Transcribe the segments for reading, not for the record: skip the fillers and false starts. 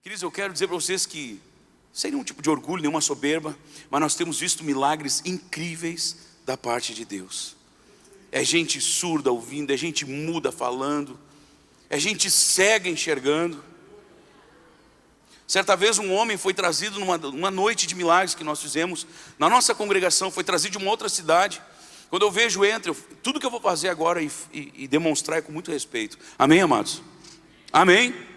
Queridos, eu quero dizer para vocês que, sem nenhum tipo de orgulho, nenhuma soberba, mas nós temos visto milagres incríveis da parte de Deus. É gente surda ouvindo, é gente muda falando, é gente cega enxergando. Certa vez um homem foi trazido numa noite de milagres que nós fizemos na nossa congregação, foi trazido de uma outra cidade. Quando eu vejo tudo que eu vou fazer agora e demonstrar é com muito respeito. Amém, amados? Amém?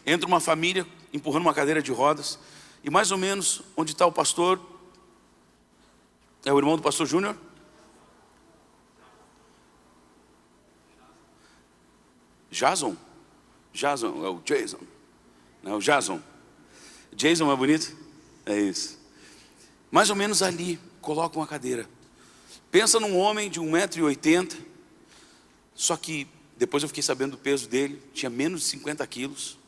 Entra uma família empurrando uma cadeira de rodas, e mais ou menos onde está o pastor, é o irmão do pastor Júnior? Jason, é o Jason. Não, o Jason é bonito? É isso. Mais ou menos ali, coloca uma cadeira. Pensa num homem de 1,80 m, só que depois eu fiquei sabendo do peso dele, tinha menos de 50 quilos,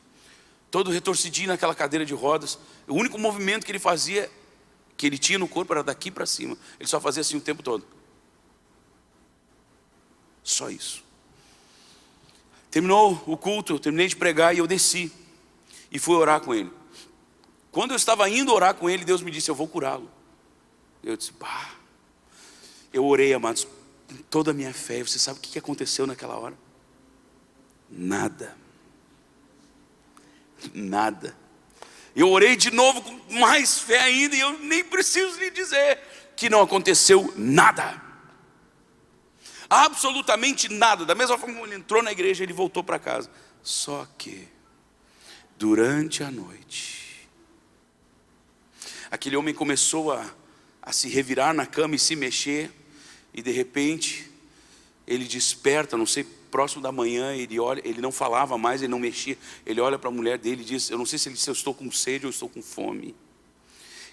todo retorcidinho naquela cadeira de rodas. O único movimento que ele fazia, que ele tinha no corpo, era daqui para cima. Ele só fazia assim o tempo todo. Só isso. Terminou o culto, eu terminei de pregar e eu desci e fui orar com ele. Quando eu estava indo orar com ele, Deus me disse: eu vou curá-lo. Eu disse: pá. Eu orei, amados, com toda a minha fé. Você sabe o que aconteceu naquela hora? Nada. Eu orei de novo com mais fé ainda, e eu nem preciso lhe dizer que não aconteceu nada. Absolutamente nada. Da mesma forma como ele entrou na igreja, ele voltou para casa. Só que durante a noite, aquele homem começou a se revirar na cama e se mexer, e de repente ele desperta, não sei, próximo da manhã, ele olha, ele não falava mais, ele não mexia, ele olha para a mulher dele e diz: eu não sei se eu estou com sede ou estou com fome.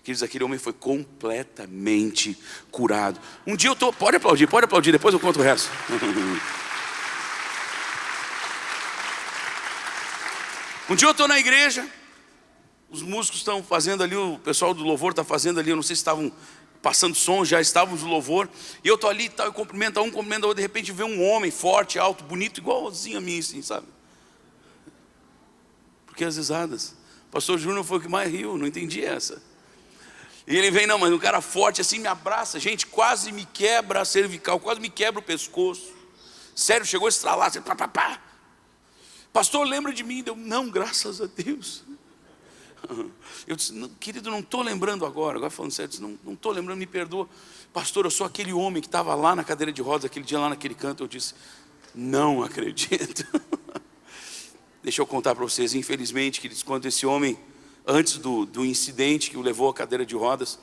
Queridos, aquele homem foi completamente curado. Um dia pode aplaudir, depois eu conto o resto. Um dia eu estou na igreja, os músicos estão fazendo ali, o pessoal do louvor está fazendo ali, eu não sei se estavam passando som, já estávamos no louvor, e eu estou ali e tal, eu cumprimento um, cumprimento outro, de repente vê um homem forte, alto, bonito, igualzinho a mim, assim, sabe? Porque as risadas, o pastor Júnior foi o que mais riu, não entendi essa. E ele vem, não, mas um cara forte assim, me abraça, gente, quase me quebra a cervical, quase me quebra o pescoço, sério, chegou a estralar, assim, pá. Pastor, lembra de mim? Eu, não, graças a Deus. Eu disse: não, querido, não estou lembrando agora falando sério, eu disse, não estou lembrando, me perdoa. Pastor, eu sou aquele homem que estava lá na cadeira de rodas, aquele dia lá naquele canto. Eu disse: não acredito. Deixa eu contar para vocês, infelizmente, queridos, quando esse homem, antes do incidente que o levou à cadeira de rodas,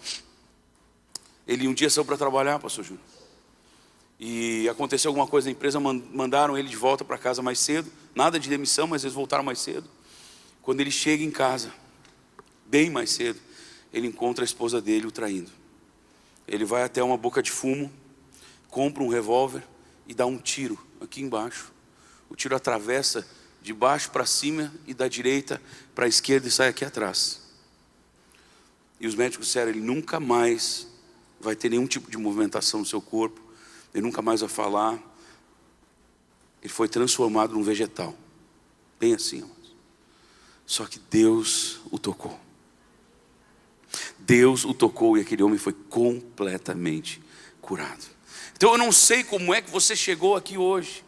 ele um dia saiu para trabalhar, pastor Júnior, e aconteceu alguma coisa na empresa, mandaram ele de volta para casa mais cedo, nada de demissão, mas eles voltaram mais cedo. Quando ele chega em casa, bem mais cedo, ele encontra a esposa dele o traindo. Ele vai até uma boca de fumo, compra um revólver e dá um tiro aqui embaixo. O tiro atravessa de baixo para cima e da direita para a esquerda e sai aqui atrás. E os médicos disseram: ele nunca mais vai ter nenhum tipo de movimentação no seu corpo, ele nunca mais vai falar. Ele foi transformado num vegetal, bem assim, amados. Só que Deus o tocou. Deus o tocou e aquele homem foi completamente curado. Então eu não sei como é que você chegou aqui hoje.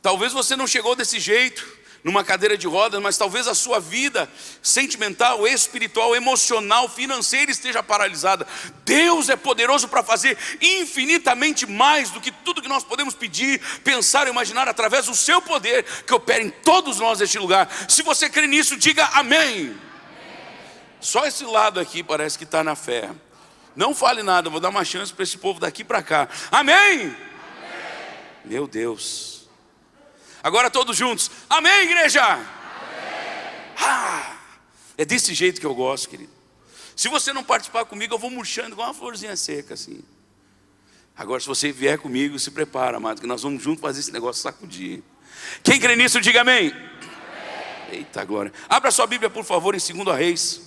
Talvez você não chegou desse jeito, numa cadeira de rodas, mas talvez a sua vida sentimental, espiritual, emocional, financeira esteja paralisada. Deus é poderoso para fazer infinitamente mais do que tudo que nós podemos pedir, pensar ou imaginar, através do seu poder que opera em todos nós neste lugar. Se você crê nisso, diga amém. Só esse lado aqui parece que está na fé. Não fale nada, vou dar uma chance para esse povo daqui para cá. Amém? Amém. Meu Deus. Agora todos juntos. Amém, igreja? Amém. É desse jeito que eu gosto, querido. Se você não participar comigo, eu vou murchando igual uma florzinha seca assim. Agora se você vier comigo, se prepara, amado, que nós vamos juntos fazer esse negócio sacudir. Quem crê nisso, diga amém. Amém. Eita glória. Abra sua Bíblia, por favor, em 2 Reis,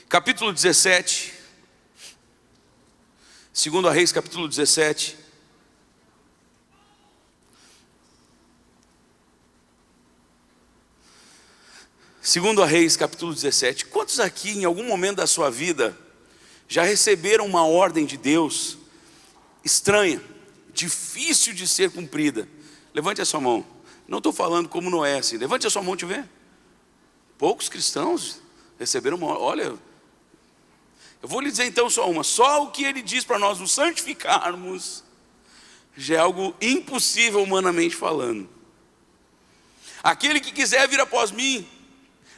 capítulo 17. 2 Reis, capítulo 17. Segundo a Reis, capítulo 17. Quantos aqui, em algum momento da sua vida, já receberam uma ordem de Deus estranha, difícil de ser cumprida? Levante a sua mão. Não estou falando como Noé assim. Levante a sua mão, deixa eu ver. Poucos cristãos receberam uma ordem. Olha, eu vou lhe dizer então só uma. Só o que ele diz para nós nos santificarmos já é algo impossível humanamente falando. Aquele que quiser vir após mim,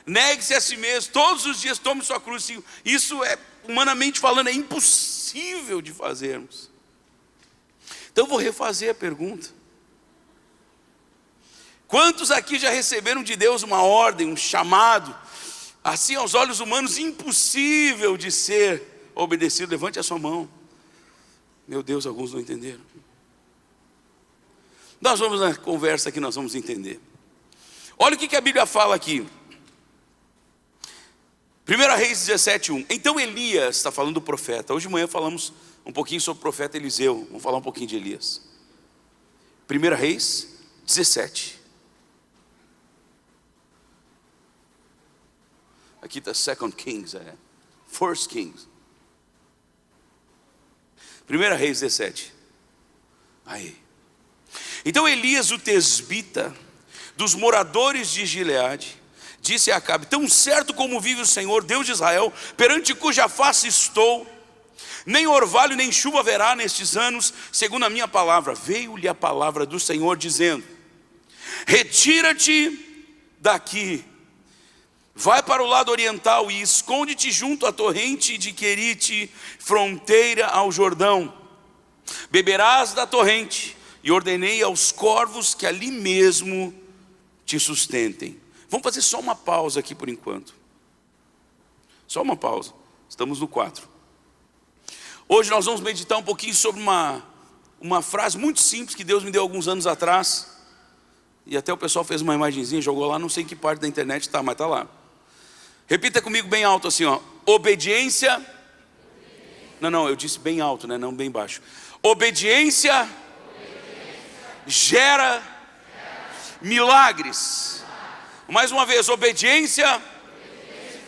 negue-se a si mesmo, todos os dias tome sua cruz. Isso é, humanamente falando, é impossível de fazermos. Então eu vou refazer a pergunta. Quantos aqui já receberam de Deus uma ordem, um chamado, assim aos olhos humanos, impossível de ser obedecido? Levante a sua mão. Meu Deus, alguns não entenderam. Nós vamos na conversa que nós vamos entender. Olha o que a Bíblia fala aqui. 1 Reis 17:1. Então Elias, está falando do profeta. Hoje de manhã falamos um pouquinho sobre o profeta Eliseu. Vamos falar um pouquinho de Elias. 1 Reis 17. Aqui está 2 Kings, 1 Kings. 1 Reis 17. Aí. Então Elias, o tesbita, dos moradores de Gileade, disse a Acabe: tão certo como vive o Senhor, Deus de Israel, perante cuja face estou, nem orvalho nem chuva haverá nestes anos, segundo a minha palavra. Veio-lhe a palavra do Senhor dizendo: retira-te daqui, vai para o lado oriental e esconde-te junto à torrente de Querite, fronteira ao Jordão. Beberás da torrente, e ordenei aos corvos que ali mesmo te sustentem. Vamos fazer só uma pausa aqui por enquanto. Só uma pausa. Estamos no 4. Hoje nós vamos meditar um pouquinho sobre uma frase muito simples que Deus me deu alguns anos atrás. E até o pessoal fez uma imagenzinha, jogou lá, não sei em que parte da internet está, mas está lá. Repita comigo bem alto assim, ó. Obediência. Não, eu disse bem alto, né? Não bem baixo. Obediência gera milagres. Mais uma vez, obediência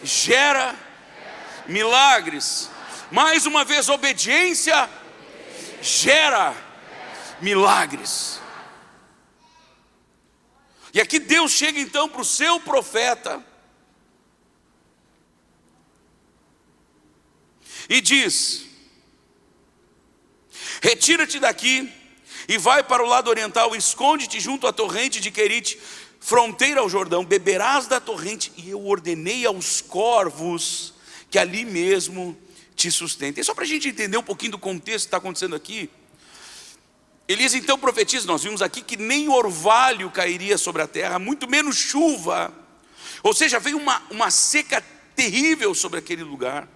gera milagres. Mais uma vez, obediência gera milagres. E aqui Deus chega então para o seu profeta e diz: retira-te daqui e vai para o lado oriental, esconde-te junto à torrente de Querite, fronteira ao Jordão, beberás da torrente, e eu ordenei aos corvos que ali mesmo te sustentem. Só para a gente entender um pouquinho do contexto que está acontecendo aqui. Elias então profetiza, nós vimos aqui que nem orvalho cairia sobre a terra, muito menos chuva. Ou seja, veio uma seca terrível sobre aquele lugar.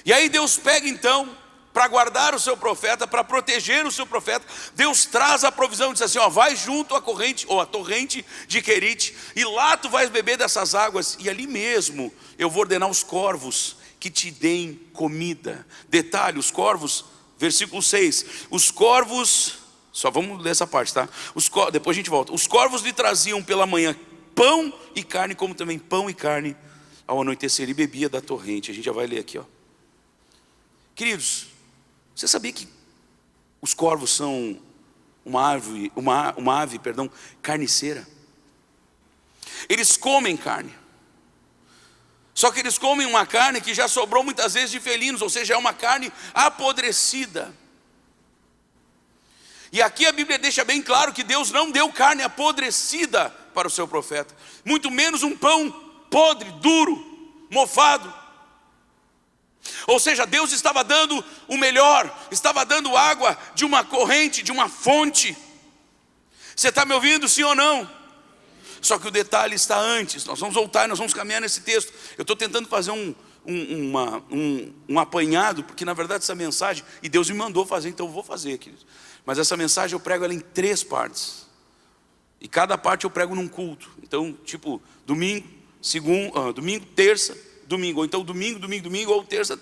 E aí Deus pega então, para guardar o seu profeta, para proteger o seu profeta, Deus traz a provisão, diz assim, ó, vai junto à corrente, ou à torrente de Querite, e lá tu vais beber dessas águas, e ali mesmo eu vou ordenar os corvos que te deem comida. Detalhe, os corvos, versículo 6, os corvos, só vamos ler essa parte, tá? Depois a gente volta. Os corvos lhe traziam pela manhã pão e carne, como também pão e carne ao anoitecer, e bebia da torrente. A gente já vai ler aqui, ó. Queridos, você sabia que os corvos são uma ave, carniceira? Eles comem carne. Só que eles comem uma carne que já sobrou muitas vezes de felinos, ou seja, é uma carne apodrecida. E aqui a Bíblia deixa bem claro que Deus não deu carne apodrecida para o seu profeta, muito menos um pão podre, duro, mofado. Ou seja, Deus estava dando o melhor, estava dando água de uma corrente, de uma fonte. Você está me ouvindo, sim ou não? Só que o detalhe está antes. Nós vamos voltar, nós vamos caminhar nesse texto. Eu estou tentando fazer um apanhado, porque na verdade essa mensagem, e Deus me mandou fazer, então eu vou fazer, queridos. Mas essa mensagem eu prego ela em 3 partes. E cada parte eu prego num culto. Então, tipo, domingo, terça, domingo, ou então domingo, ou terça.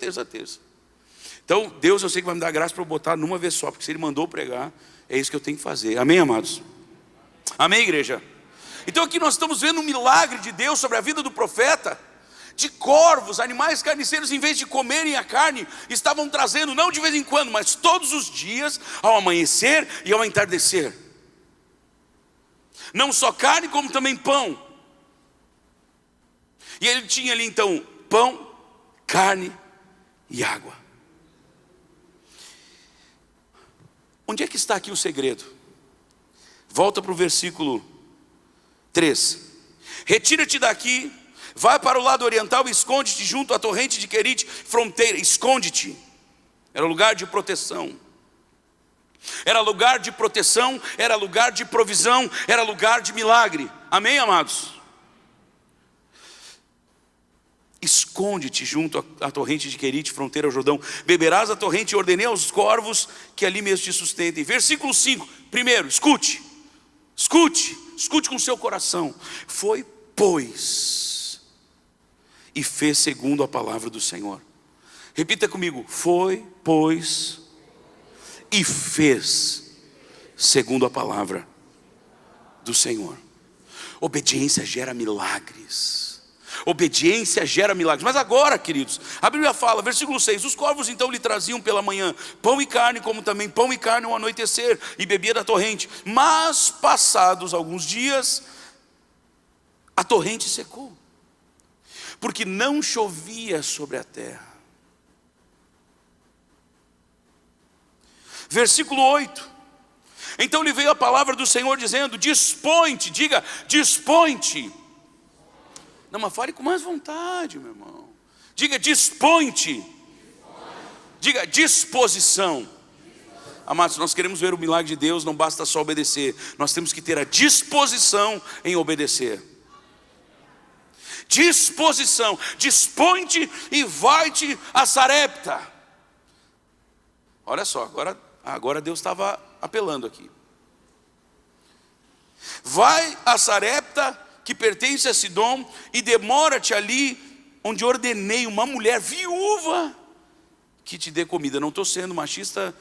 Então Deus, eu sei que vai me dar graça para eu botar numa vez só, porque se Ele mandou pregar, é isso que eu tenho que fazer. Amém, amados? Amém, igreja? Então aqui nós estamos vendo um milagre de Deus sobre a vida do profeta. De corvos, animais carniceiros, em vez de comerem a carne, estavam trazendo, não de vez em quando, mas todos os dias, ao amanhecer e ao entardecer. Não só carne, como também pão. E ele tinha ali então pão, carne e água. Onde é que está aqui o segredo? Volta para o versículo 3. Retira-te daqui, vai para o lado oriental e esconde-te junto à torrente de Querite, fronteira. Esconde-te. Era lugar de proteção. Era lugar de proteção, era lugar de provisão, era lugar de milagre. Amém, amados? Esconde-te junto à torrente de Querite, fronteira ao Jordão. Beberás a torrente e ordenei aos corvos que ali mesmo te sustentem. Versículo 5. Primeiro, escute com seu coração. Foi, pois, e fez segundo a palavra do Senhor. Repita comigo. Foi, pois, e fez segundo a palavra do Senhor. Obediência gera milagres. Obediência gera milagres. Mas agora, queridos, a Bíblia fala, versículo 6: os corvos então lhe traziam pela manhã pão e carne, como também pão e carne ao anoitecer, e bebia da torrente. Mas passados alguns dias, a torrente secou, porque não chovia sobre a terra. Versículo 8: então lhe veio a palavra do Senhor dizendo: dispõe-te, diga, dispõe-te. Não, mas fale com mais vontade, meu irmão. Diga, dispõe-te. Diga, disposição. Amados, nós queremos ver o milagre de Deus, não basta só obedecer. Nós temos que ter a disposição em obedecer. Disposição. Dispõe-te e vai-te a Sarepta. Olha só, agora Deus estava apelando aqui. Vai a Sarepta, que pertence a Sidom, e demora-te ali, onde ordenei uma mulher viúva que te dê comida. Não estou sendo machista,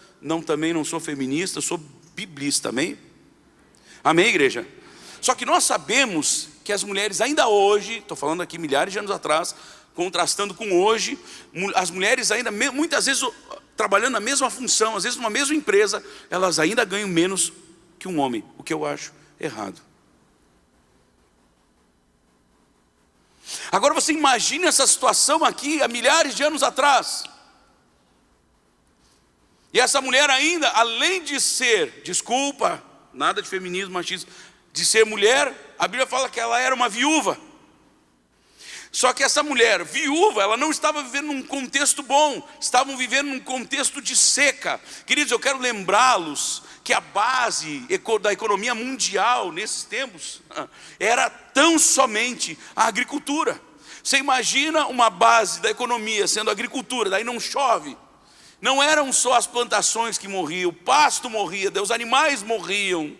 também não sou feminista, sou biblista, amém? Amém, igreja? Só que nós sabemos que as mulheres ainda hoje, estou falando aqui milhares de anos atrás, contrastando com hoje, as mulheres ainda, muitas vezes, trabalhando na mesma função, às vezes numa mesma empresa, elas ainda ganham menos que um homem, o que eu acho errado. Agora você imagina essa situação aqui há milhares de anos atrás. E essa mulher ainda, além de ser, desculpa, nada de feminismo, machismo, de ser mulher, a Bíblia fala que ela era uma viúva. Só que essa mulher viúva, ela não estava vivendo num contexto bom, estavam vivendo num contexto de seca. Queridos, eu quero lembrá-los que a base da economia mundial nesses tempos era tão somente a agricultura. Você imagina uma base da economia sendo a agricultura, daí não chove. Não eram só as plantações que morriam, o pasto morria, os animais morriam.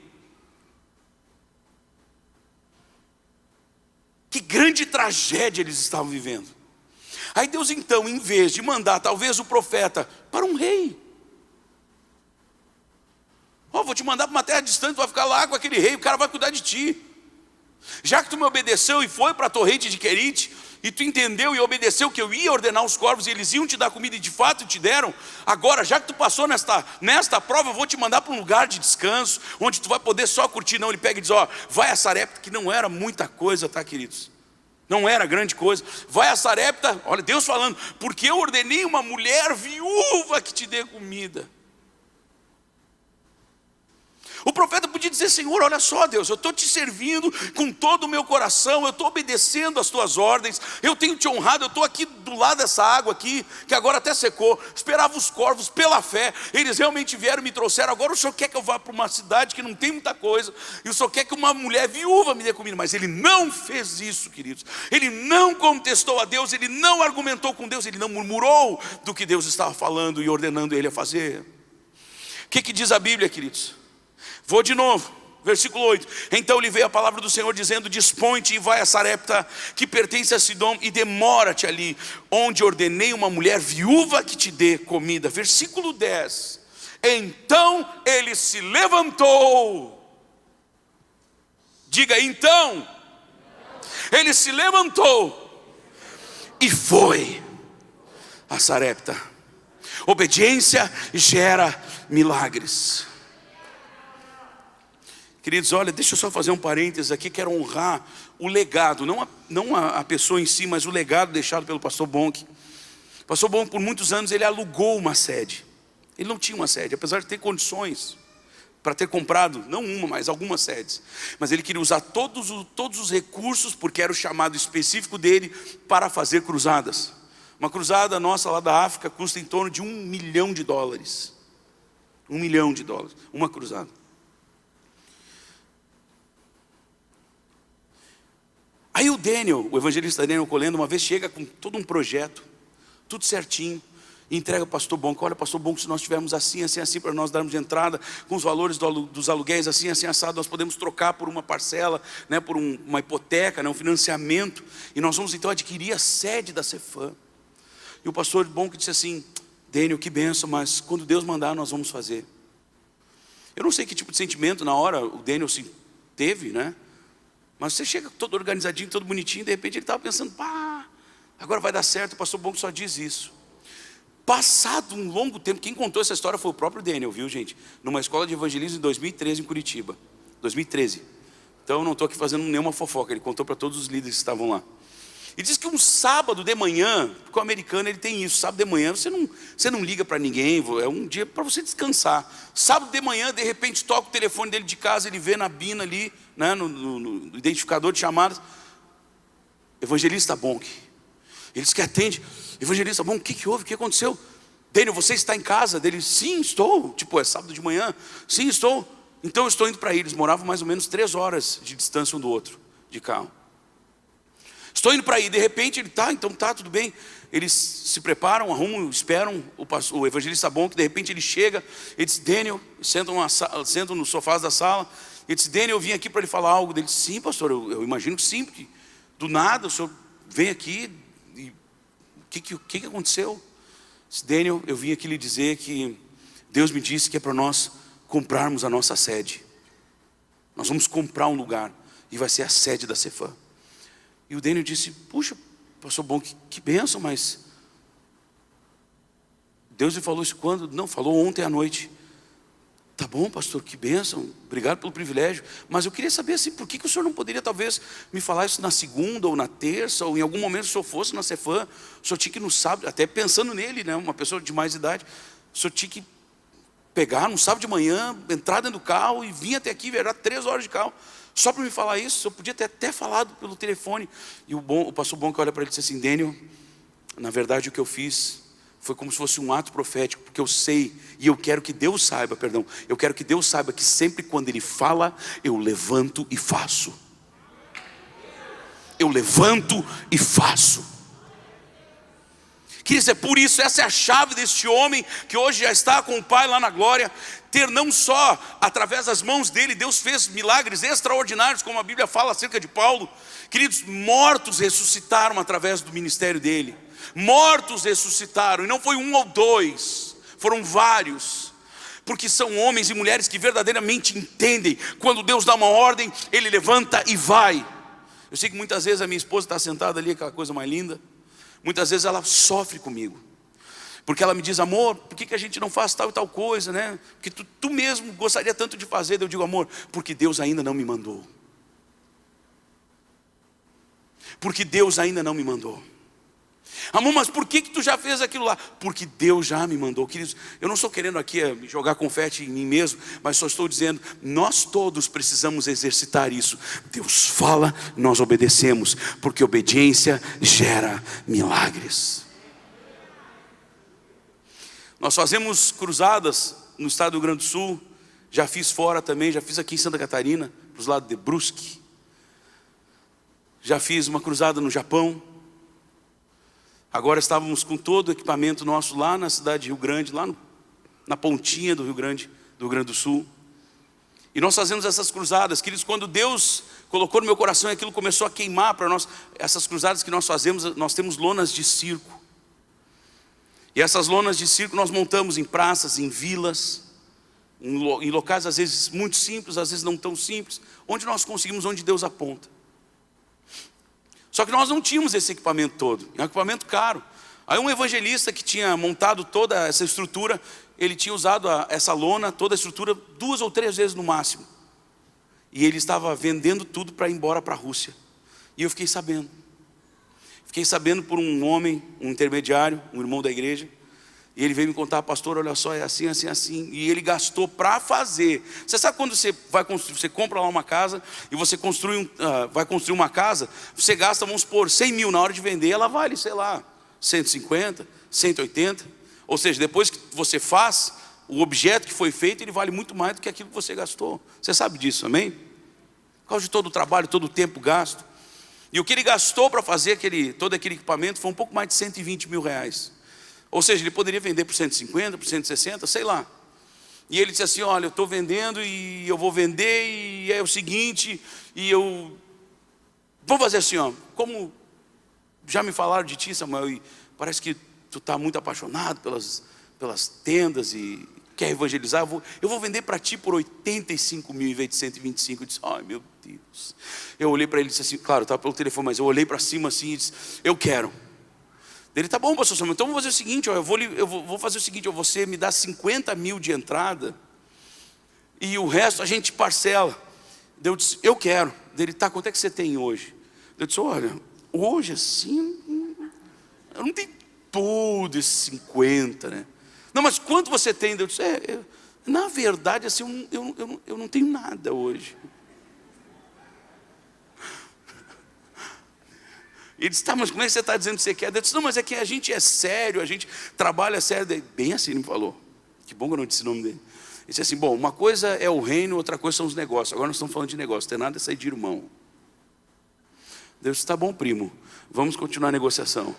Que grande tragédia eles estavam vivendo. Aí Deus então, em vez de mandar talvez o profeta para um rei, vou te mandar para uma terra distante, tu vai ficar lá com aquele rei, o cara vai cuidar de ti. Já que tu me obedeceu e foi para a torrente de Querite, e tu entendeu e obedeceu que eu ia ordenar os corvos e eles iam te dar comida, e de fato te deram. Agora, já que tu passou nesta prova, eu vou te mandar para um lugar de descanso, onde tu vai poder só curtir. Não, ele pega e diz, vai a Sarepta, que não era muita coisa, tá, queridos? Não era grande coisa. Vai a Sarepta, olha Deus falando, porque eu ordenei uma mulher viúva que te dê comida. O profeta podia dizer, Senhor, olha só Deus, eu estou te servindo com todo o meu coração, eu estou obedecendo as tuas ordens, eu tenho te honrado, eu estou aqui do lado dessa água aqui, que agora até secou, esperava os corvos pela fé, eles realmente vieram e me trouxeram, agora o Senhor quer que eu vá para uma cidade que não tem muita coisa, e o Senhor quer que uma mulher viúva me dê comida, mas ele não fez isso, queridos, ele não contestou a Deus, ele não argumentou com Deus, ele não murmurou do que Deus estava falando e ordenando ele a fazer. O que diz a Bíblia, queridos? Vou de novo, versículo 8. Então lhe veio a palavra do Senhor dizendo, dispõe-te e vai a Sarepta, que pertence a Sidom, e demora-te ali, onde ordenei uma mulher viúva que te dê comida. Versículo 10. Então ele se levantou Diga, então, ele se levantou e foi a Sarepta. Obediência gera milagres. Queridos, olha, deixa eu só fazer um parênteses aqui. Quero honrar o legado, não a pessoa em si, mas o legado deixado pelo pastor Bonk. O pastor Bonk, por muitos anos, ele alugou uma sede. Ele não tinha uma sede, apesar de ter condições para ter comprado, não uma, mas algumas sedes. Mas ele queria usar todos os recursos, porque era o chamado específico dele, para fazer cruzadas. Uma cruzada nossa lá da África custa em torno de $1 milhão. $1 milhão, uma cruzada. Aí o Daniel, o evangelista Daniel Colendo, uma vez chega com todo um projeto, tudo certinho, e entrega ao pastor Bonk. Olha, pastor Bonk, se nós tivermos assim, assim, assim, para nós darmos de entrada, com os valores dos aluguéis, assim, assim, assado, nós podemos trocar por uma parcela, né, por uma hipoteca, né, um financiamento, e nós vamos então adquirir a sede da Cefam. E o pastor Bonk disse assim: Daniel, que benção, mas quando Deus mandar, nós vamos fazer. Eu não sei que tipo de sentimento na hora o Daniel teve, né? Mas você chega todo organizadinho, todo bonitinho, de repente ele estava pensando, pá, agora vai dar certo. O pastor Bonk só diz isso. Passado um longo tempo, quem contou essa história foi o próprio Daniel, viu, gente? Numa escola de evangelismo em 2013 em Curitiba. 2013. Então eu não estou aqui fazendo nenhuma fofoca, ele contou para todos os líderes que estavam lá. E diz que um sábado de manhã, porque o americano ele tem isso, sábado de manhã você não liga para ninguém, é um dia para você descansar. Sábado de manhã, de repente toca o telefone dele de casa, ele vê na bina ali, né, no identificador de chamadas, evangelista Bonk. Ele diz que atende, evangelista Bonk, o que houve, o que aconteceu? Daniel, você está em casa? Dele, sim, estou, tipo, é sábado de manhã, sim, estou. Então eu estou indo para aí. Eles moravam mais ou menos 3 horas de distância um do outro, de carro. Estou indo para aí, de repente ele tá, então tá, tudo bem. Eles se preparam, arrumam, esperam o evangelista Bonk. De repente ele chega, ele diz, Daniel, sentam no sofá da sala. Ele disse, Daniel, eu vim aqui para lhe falar algo. Ele disse, sim, pastor, eu imagino que sim, porque do nada o senhor vem aqui e o que aconteceu? Ele disse, Daniel, eu vim aqui lhe dizer que Deus me disse que é para nós comprarmos a nossa sede. Nós vamos comprar um lugar e vai ser a sede da Cefam. E o Daniel disse, puxa, pastor Bonk, que bênção, mas Deus lhe falou isso quando? Não, falou ontem à noite. Tá bom, pastor, que bênção, obrigado pelo privilégio, mas eu queria saber assim, por que o senhor não poderia talvez me falar isso na segunda ou na terça, ou em algum momento se o senhor fosse na Cefam, o senhor tinha que no sábado, até pensando nele, né, uma pessoa de mais idade, o senhor tinha que pegar no sábado de manhã, entrar dentro do carro e vir até aqui, virar 3 horas de carro, só para me falar isso. Eu podia ter até falado pelo telefone. E o pastor Bonk olha para ele e disse assim, Daniel, na verdade o que eu fiz foi como se fosse um ato profético, porque eu sei, e eu quero que Deus saiba, eu quero que Deus saiba que sempre quando Ele fala, eu levanto e faço. Eu levanto e faço. Queridos, é por isso, essa é a chave deste homem, que hoje já está com o Pai lá na glória, ter não só, através das mãos dele, Deus fez milagres extraordinários, como a Bíblia fala acerca de Paulo. Queridos, mortos ressuscitaram através do ministério dele. Mortos ressuscitaram, e não foi 1 ou 2, foram vários. Porque são homens e mulheres que verdadeiramente entendem, quando Deus dá uma ordem, ele levanta e vai. Eu sei que muitas vezes a minha esposa está sentada ali, aquela coisa mais linda. Muitas vezes ela sofre comigo, porque ela me diz, amor, por que a gente não faz tal e tal coisa, né? Porque tu mesmo gostaria tanto de fazer. Eu digo, amor, porque Deus ainda não me mandou. Porque Deus ainda não me mandou. Amor, mas por que tu já fez aquilo lá? Porque Deus já me mandou. Queridos, eu não estou querendo aqui jogar confete em mim mesmo, mas só estou dizendo, nós todos precisamos exercitar isso. Deus fala, nós obedecemos, porque obediência gera milagres. Nós fazemos cruzadas no estado do Rio Grande do Sul, já fiz fora também, já fiz aqui em Santa Catarina, para os lados de Brusque. Já fiz uma cruzada no Japão. Agora estávamos com todo o equipamento nosso lá na cidade de Rio Grande, lá na pontinha do Rio Grande do Sul. E nós fazemos essas cruzadas, queridos, quando Deus colocou no meu coração e aquilo começou a queimar para nós, essas cruzadas que nós fazemos, nós temos lonas de circo. E essas lonas de circo nós montamos em praças, em vilas, em locais às vezes muito simples, às vezes não tão simples, onde nós conseguimos, onde Deus aponta. Só que nós não tínhamos esse equipamento todo, é um equipamento caro. Aí um evangelista que tinha montado toda essa estrutura, ele tinha usado essa lona, toda a estrutura, 2 ou 3 vezes no máximo. E ele estava vendendo tudo para ir embora para a Rússia. E eu fiquei sabendo. Fiquei sabendo por um homem, um intermediário, um irmão da igreja. E ele veio me contar, pastor, olha só, é assim, assim, assim. E ele gastou para fazer. Você sabe quando você vai construir, você compra lá uma casa e você vai construir uma casa, você gasta, vamos supor, 100 mil, na hora de vender, ela vale, sei lá, 150, 180. Ou seja, depois que você faz, o objeto que foi feito, ele vale muito mais do que aquilo que você gastou. Você sabe disso, amém? Por causa de todo o trabalho, todo o tempo gasto. E o que ele gastou para fazer todo aquele equipamento foi um pouco mais de 120 mil reais. Ou seja, ele poderia vender por 150, por 160, sei lá. E ele disse assim, olha, eu estou vendendo e eu vou vender e é o seguinte, vamos fazer assim, ó, como já me falaram de ti, Samuel, e parece que tu está muito apaixonado pelas tendas e quer evangelizar, eu vou vender para ti por 85 mil em vez de 125. Eu disse, ai meu Deus. Eu olhei para ele e disse assim, claro, estava pelo telefone, mas eu olhei para cima assim e disse, eu quero. Ele, tá bom, pastor Samuel, então vamos fazer o seguinte, ó, eu vou fazer o seguinte, ó, você me dá 50 mil de entrada e o resto a gente parcela. Eu disse, eu quero. Ele, tá, quanto é que você tem hoje? Eu disse, olha, hoje assim, eu não tenho tudo esses 50, né? Não, mas quanto você tem? Eu disse, na verdade assim, eu não tenho nada hoje. Ele disse, tá, mas como é que você está dizendo que você quer? Eu disse, não, mas é que a gente é sério, a gente trabalha sério. Bem assim ele me falou. Que bom que eu não disse o nome dele. Ele disse assim, bom, uma coisa é o reino, outra coisa são os negócios. Agora nós estamos falando de negócio, não tem nada a sair de irmão. Deus disse, tá bom, primo, vamos continuar a negociação.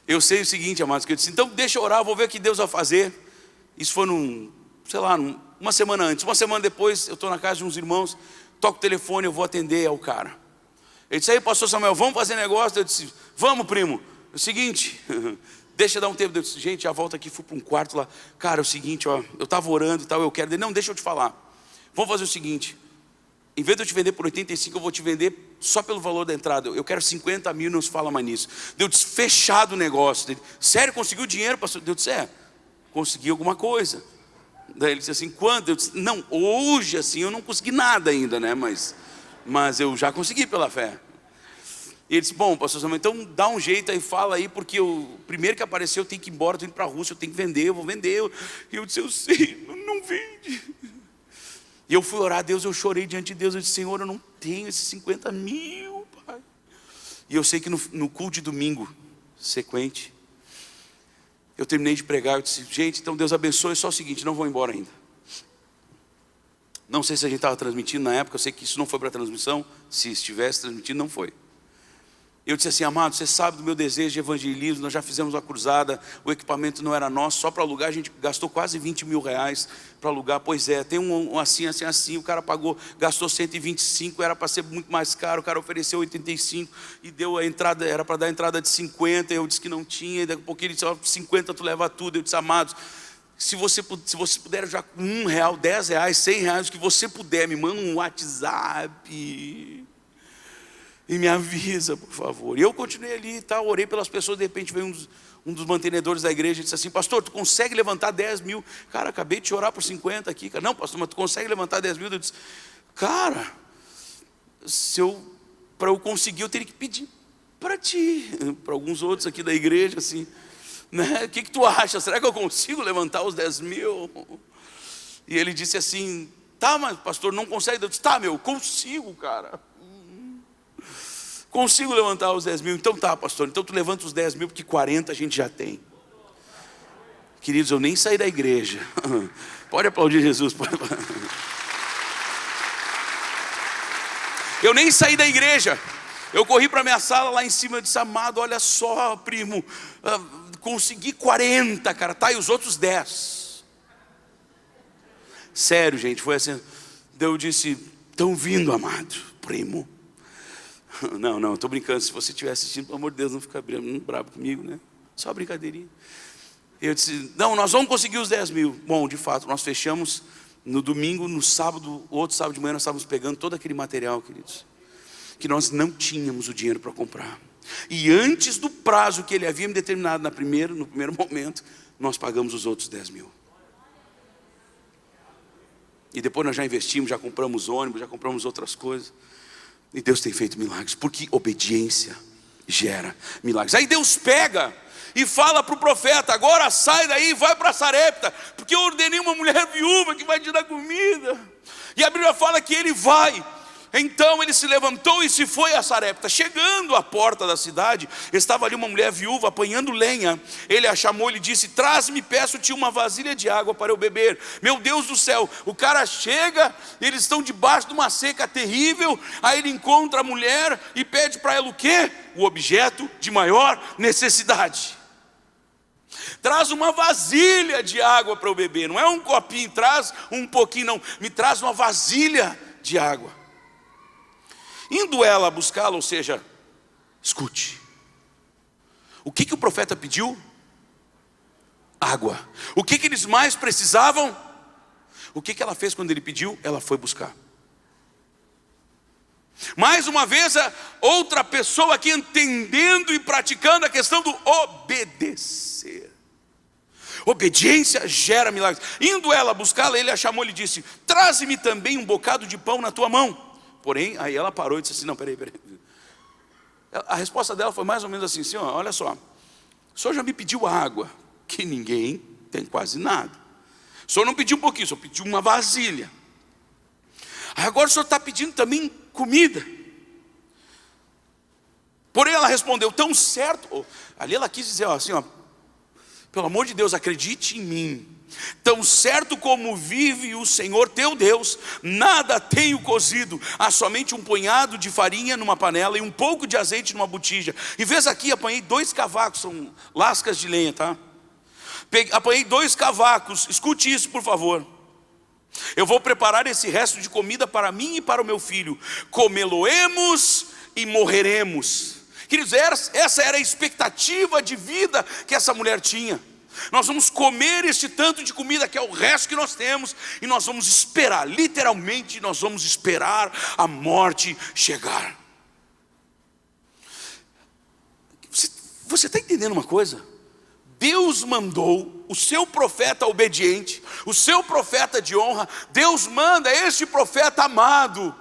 Eu sei o seguinte, amados, que eu disse, então deixa eu orar, vou ver o que Deus vai fazer. Isso foi uma semana antes. Uma semana depois, eu estou na casa de uns irmãos, toco o telefone, eu vou atender ao cara. Ele disse, aí pastor Samuel, vamos fazer negócio? Eu disse, vamos primo, é o seguinte, deixa eu dar um tempo. Eu disse, gente, já volta aqui, fui para um quarto lá. Cara, é o seguinte, ó, eu estava orando e tal, eu quero. Ele, não, deixa eu te falar. Vamos fazer o seguinte, em vez de eu te vender por 85, eu vou te vender só pelo valor da entrada. Eu quero 50 mil, não se fala mais nisso. Eu disse, fechado o negócio. Ele, sério, conseguiu dinheiro, pastor? Eu disse, consegui alguma coisa. Daí ele disse assim, quanto? Eu disse, não, hoje assim eu não consegui nada ainda, né? Mas eu já consegui pela fé. E ele disse, bom, pastor Samuel, então dá um jeito aí, fala aí, porque o primeiro que apareceu eu tenho que ir embora, eu tenho que ir para a Rússia, eu tenho que vender, eu vou vender. E eu disse, eu sei, não vende. E eu fui orar a Deus, eu chorei diante de Deus, eu disse, Senhor, eu não tenho esses 50 mil, pai. E eu sei que no culto de domingo sequente, eu terminei de pregar, eu disse, gente, então Deus abençoe, só o seguinte, não vou embora ainda. Não sei se a gente estava transmitindo na época, eu sei que isso não foi para transmissão, se estivesse transmitindo, não foi. Eu disse assim, amado, você sabe do meu desejo de evangelismo, nós já fizemos uma cruzada, o equipamento não era nosso, só para alugar a gente gastou quase 20 mil reais para alugar. Pois é, tem um assim, assim, assim, o cara pagou, gastou 125, era para ser muito mais caro, o cara ofereceu 85 e deu a entrada, era para dar a entrada de 50, eu disse que não tinha, e daqui a pouco ele disse, 50 tu leva tudo. Eu disse, amados, se você puder já com R$1, R$10, R$100, o que você puder, me manda um WhatsApp e me avisa, por favor. E eu continuei ali e tal, orei pelas pessoas. De repente veio um dos mantenedores da igreja e disse assim, pastor, tu consegue levantar 10 mil? Cara, acabei de te orar por 50 aqui. Não, pastor, mas tu consegue levantar 10 mil? Eu disse, cara, para eu conseguir, eu teria que pedir para ti, para alguns outros aqui da igreja, assim, né? O que tu acha? Será que eu consigo levantar os 10 mil? E ele disse assim, tá, mas pastor, não consegue? Eu disse, tá, consigo, cara. Consigo levantar os 10 mil? Então tá, pastor, então tu levanta os 10 mil, porque 40 a gente já tem. Queridos, eu nem saí da igreja. Pode aplaudir Jesus. Eu nem saí da igreja. Eu corri para minha sala lá em cima, eu disse, amado, olha só, primo, consegui 40, cara, tá, e os outros 10. Sério, gente, foi assim. Eu disse, estão vindo, amado, primo. Não, estou brincando. Se você estiver assistindo, pelo amor de Deus, não fica bravo comigo, né? Só brincadeirinha. Eu disse, não, nós vamos conseguir os 10 mil. Bom, de fato, nós fechamos no domingo, no sábado, outro sábado de manhã nós estávamos pegando todo aquele material, queridos, que nós não tínhamos o dinheiro para comprar. E antes do prazo que ele havia me determinado no primeiro momento, nós pagamos os outros 10 mil. E depois nós já investimos, já compramos ônibus, já compramos outras coisas. E Deus tem feito milagres, porque obediência gera milagres. Aí Deus pega e fala para o profeta, agora sai daí e vai para Sarepta, porque eu ordenei uma mulher viúva que vai te dar comida. E a Bíblia fala que ele vai. Então ele se levantou e se foi a Sarepta. Chegando à porta da cidade, estava ali uma mulher viúva apanhando lenha. Ele a chamou e lhe disse, traz-me, peço-te uma vasilha de água para eu beber. Meu Deus do céu, o cara chega, eles estão debaixo de uma seca terrível. Aí ele encontra a mulher e pede para ela o quê? O objeto de maior necessidade. Traz uma vasilha de água para eu beber. Não é um copinho, traz um pouquinho não. Me traz uma vasilha de água. Indo ela buscá-la, ou seja, escute. O que o profeta pediu? Água. O que eles mais precisavam? O que ela fez quando ele pediu? Ela foi buscar. Mais uma vez, outra pessoa aqui entendendo e praticando a questão do obedecer. Obediência gera milagres. Indo ela buscá-la, ele a chamou e lhe disse, traze-me também um bocado de pão na tua mão. Porém, aí ela parou e disse assim, não, peraí. A resposta dela foi mais ou menos assim, senhor, olha só, o senhor já me pediu água, que ninguém tem quase nada. O senhor não pediu um pouquinho, o senhor pediu uma vasilha. Agora o senhor está pedindo também comida. Porém ela respondeu, tão certo, ali ela quis dizer assim, ó, pelo amor de Deus, acredite em mim. Tão certo como vive o Senhor teu Deus, nada tenho cozido, há somente um punhado de farinha numa panela e um pouco de azeite numa botija. E vês aqui, apanhei 2 cavacos, são lascas de lenha, tá? Apanhei 2 cavacos, escute isso por favor. Eu vou preparar esse resto de comida para mim e para o meu filho, comê-lo-emos e morreremos. Queridos, essa era a expectativa de vida que essa mulher tinha. Nós vamos comer este tanto de comida que é o resto que nós temos, e nós vamos esperar, literalmente nós vamos esperar a morte chegar. Você está entendendo uma coisa? Deus mandou o seu profeta obediente, o seu profeta de honra, Deus manda este profeta amado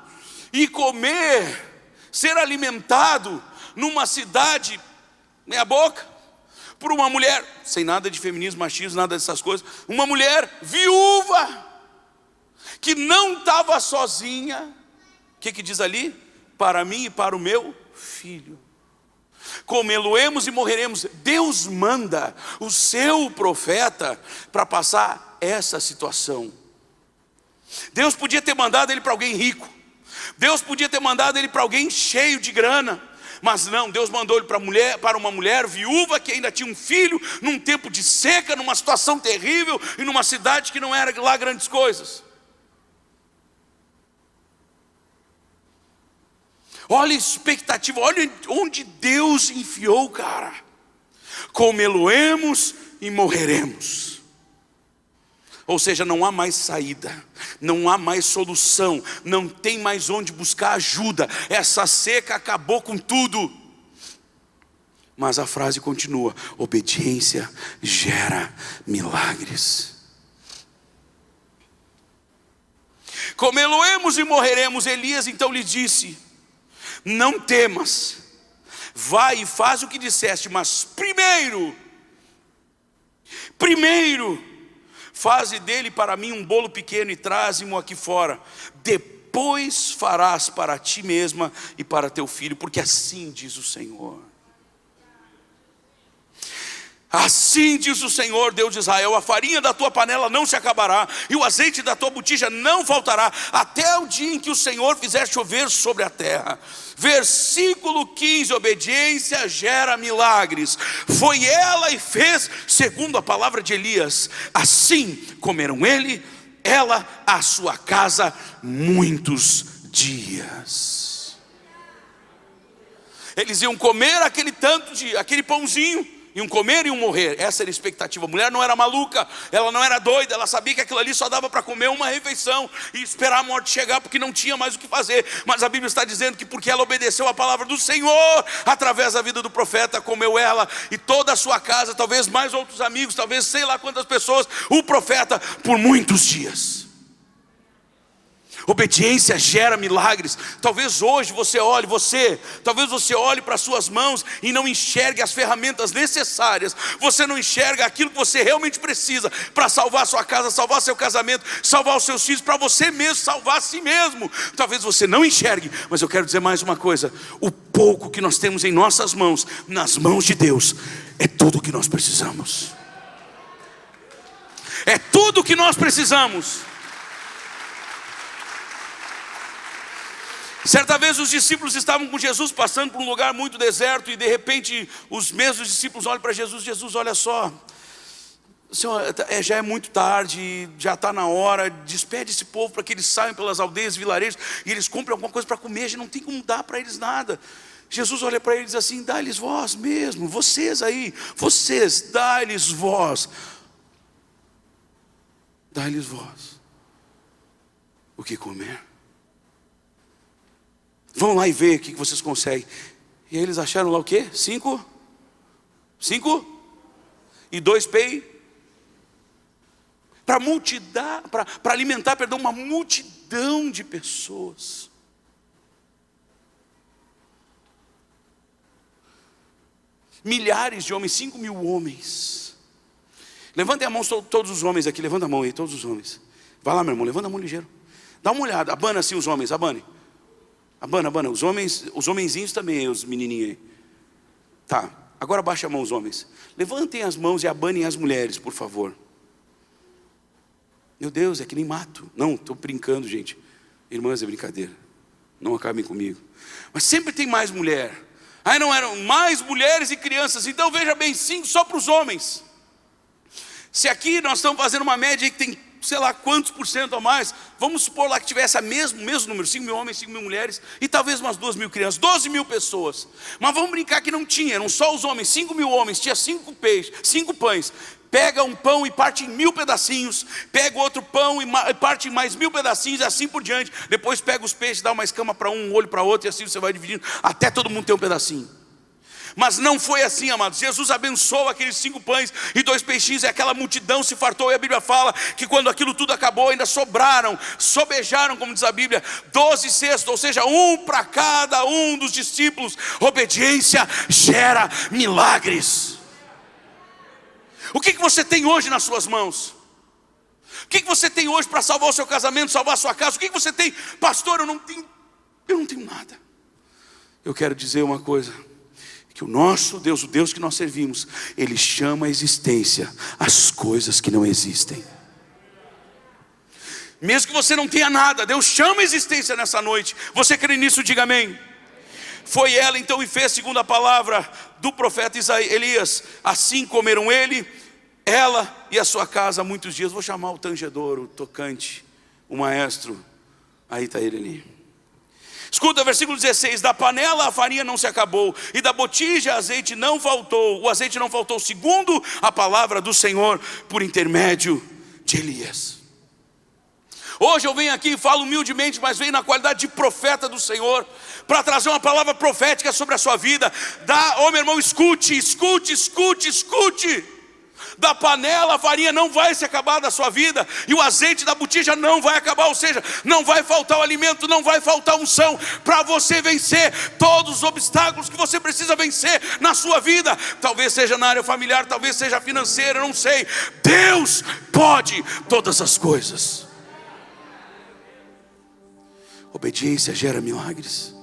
e comer, ser alimentado numa cidade, meia boca, por uma mulher, sem nada de feminismo, machismo, nada dessas coisas, uma mulher viúva, que não estava sozinha. O que diz ali? Para mim e para o meu filho. Comê-lo-emos e morreremos. Deus manda o seu profeta para passar essa situação. Deus podia ter mandado ele para alguém rico. Deus podia ter mandado ele para alguém cheio de grana. Mas não, Deus mandou ele para uma mulher viúva que ainda tinha um filho, num tempo de seca, numa situação terrível, e numa cidade que não era lá grandes coisas. Olha a expectativa, olha onde Deus enfiou, cara. Comê-lo-emos e morreremos. Ou seja, não há mais saída, não há mais solução, não tem mais onde buscar ajuda. Essa seca acabou com tudo. Mas a frase continua: obediência gera milagres. Comê-lo-emos e morreremos. Elias então lhe disse: não temas, vai e faz o que disseste, mas primeiro, faze dele para mim um bolo pequeno e traze-mo aqui fora. Depois farás para ti mesma e para teu filho, porque assim diz o Senhor. Assim diz o Senhor, Deus de Israel: a farinha da tua panela não se acabará, e o azeite da tua botija não faltará, até o dia em que o Senhor fizer chover sobre a terra. Versículo 15, obediência gera milagres. Foi ela e fez segundo a palavra de Elias. Assim comeram ela, a sua casa, muitos dias. Eles iam comer aquele pãozinho, e um comer e um morrer. Essa era a expectativa. A mulher não era maluca, ela não era doida, ela sabia que aquilo ali só dava para comer uma refeição e esperar a morte chegar, porque não tinha mais o que fazer. Mas a Bíblia está dizendo que porque ela obedeceu a palavra do Senhor, através da vida do profeta, comeu ela e toda a sua casa, talvez mais outros amigos, talvez sei lá quantas pessoas, o profeta, por muitos dias. Obediência gera milagres. Talvez hoje talvez você olhe para as suas mãos e não enxergue as ferramentas necessárias. Você não enxerga aquilo que você realmente precisa para salvar a sua casa, salvar seu casamento, salvar os seus filhos, para você mesmo salvar a si mesmo. Talvez você não enxergue, mas eu quero dizer mais uma coisa: o pouco que nós temos em nossas mãos, nas mãos de Deus, é tudo o que nós precisamos. É tudo o que nós precisamos. Certa vez os discípulos estavam com Jesus passando por um lugar muito deserto, e de repente os mesmos discípulos olham para Jesus: Jesus, olha só, Senhor, já é muito tarde, já está na hora, despede esse povo para que eles saiam pelas aldeias, vilarejos, e eles comprem alguma coisa para comer, a gente não tem como dar para eles nada. Jesus olha para eles e diz assim: dá-lhes vós mesmo, vocês, dá-lhes vós o que comer. Vão lá e vê o que vocês conseguem. E aí eles acharam lá o quê? 5 e 2 peixes para alimentar, uma multidão de pessoas. Milhares de homens, 5.000 homens. Levantem a mão todos os homens aqui, levanta a mão aí, todos os homens. Vai lá, meu irmão, levanta a mão ligeiro. Dá uma olhada, abana assim os homens, abane. Abana, os homenzinhos também, os menininhos aí. Tá, agora baixa a mão os homens. Levantem as mãos e abanem as mulheres, por favor. Meu Deus, é que nem mato. Não, estou brincando, gente. Irmãs, é brincadeira. Não acabem comigo. Mas sempre tem mais mulher. Aí não eram mais mulheres e crianças. Então veja bem, 5 só para os homens. Se aqui nós estamos fazendo uma média aí que tem sei lá quantos por cento a mais, vamos supor lá que tivesse o mesmo número, 5.000 homens, 5.000 mulheres, e talvez umas 2.000 crianças, 12.000 pessoas. Mas vamos brincar que não tinha, eram só os homens, 5.000 homens, tinha 5 peixes, 5 pães. Pega um pão e parte em 1.000 pedacinhos, pega outro pão e parte em mais 1.000 pedacinhos, e assim por diante. Depois pega os peixes, dá uma escama para um olho para outro, e assim você vai dividindo, até todo mundo ter um pedacinho. Mas não foi assim, amados. Jesus abençoou aqueles 5 pães e 2 peixinhos, e aquela multidão se fartou. E a Bíblia fala que quando aquilo tudo acabou, ainda sobejaram, como diz a Bíblia, 12 cestos, ou seja, 1 para cada um dos discípulos. Obediência gera milagres. O que você tem hoje nas suas mãos? O que você tem hoje para salvar o seu casamento, salvar a sua casa? O que você tem? Pastor, eu não tenho nada. Eu quero dizer uma coisa: que o nosso Deus, o Deus que nós servimos, Ele chama a existência as coisas que não existem. Mesmo que você não tenha nada, Deus chama a existência nessa noite. Você crê nisso? Diga amém. Foi ela então e fez segundo a palavra do profeta Elias. Assim comeram ele, ela e a sua casa muitos dias. Vou chamar o tangedor, o tocante, o maestro. Aí está ele ali. Escuta, versículo 16: da panela a farinha não se acabou, e da botija o azeite não faltou, segundo a palavra do Senhor, por intermédio de Elias. Hoje eu venho aqui e falo humildemente, mas venho na qualidade de profeta do Senhor, para trazer uma palavra profética sobre a sua vida. Meu irmão, escute. Da panela a farinha não vai se acabar da sua vida, e o azeite da botija não vai acabar, ou seja, não vai faltar o alimento, não vai faltar unção para você vencer todos os obstáculos que você precisa vencer na sua vida. Talvez seja na área familiar, talvez seja financeira, não sei. Deus pode todas as coisas. Obediência gera milagres.